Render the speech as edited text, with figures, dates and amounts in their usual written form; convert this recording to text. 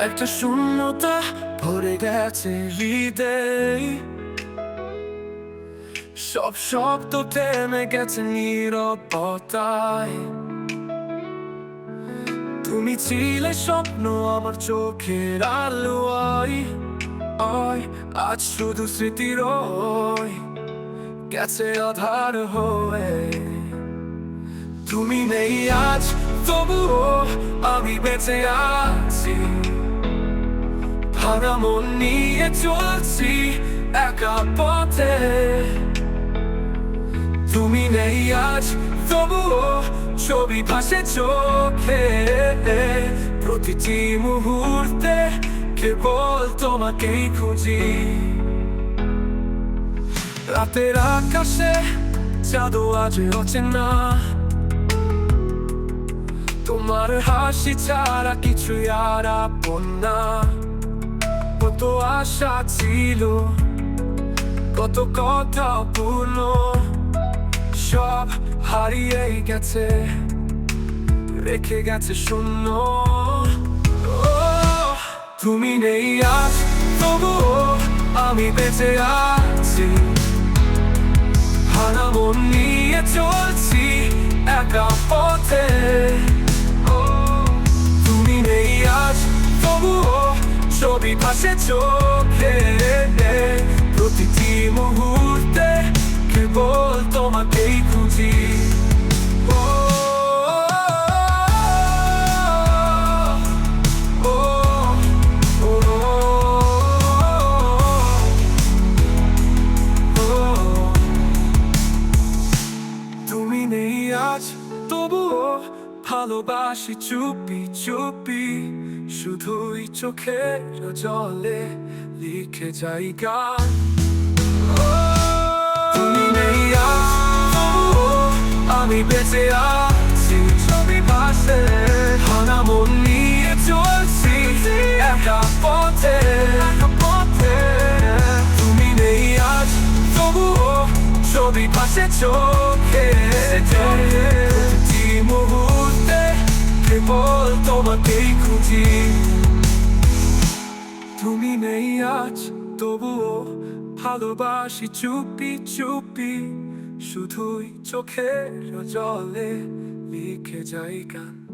একটা শূন্যতা ভরে গেছে হৃদয়ে, সব শব্দ থেমে গেছে নীরবতায়। তুমি ছিলে স্বপ্ন আমার চোখের আলোয়, আজ শুধু স্মৃতি রয় গেছে আধার হয়ে। তুমি নেই আজ, তবুও আমি বেঁচে আছি, ভাঙা মন নিয়ে চলছি একা পথে। তুমি নেই আজ, তবুও ছবি ভাসে চোখে, প্রতিটি মুহূর্তে কেবল তোমাকেই খুঁজি। রাতের আকাশে চাঁদও আজ অচেনা, তোমার হাসি ছাড়া কিছুই আর আপন না। কত আশা ছিল, কত কথা পূর্ণ, সব হারিয়ে গেছে, রেখে গেছে শূন্য। তুমি নেই আজ, তবুও আমি বেঁচে আছি, ভাঙা মন নিয়ে চলছি একা পথে। তুমি নেই আজ, তবুও ছবি ভাসে চোখে, প্রতিটি মুহূর্তে কেবল তোমাকেই খুঁজি। তুমি নেই আজ, তবুও ভালোবাসি চুপি চুপি, শুধুই চোখের জলে লিখে যাই গান। তুমি নেই আজ, তবুও আমি বেঁচে আছি, ছবি ভাসে, ভাঙা মন নিয়ে চলছি একা পথে। তুমি নেই আজ, তবুও ছবি ভাসে চোখে, প্রতিটি মুহূর্তে কেবল তোমাকেই খুঁজি। তুমি নেই আজ, তবুও ভালোবাসি চুপি চুপি, শুধুই চোখের জলে লিখে যাই গান।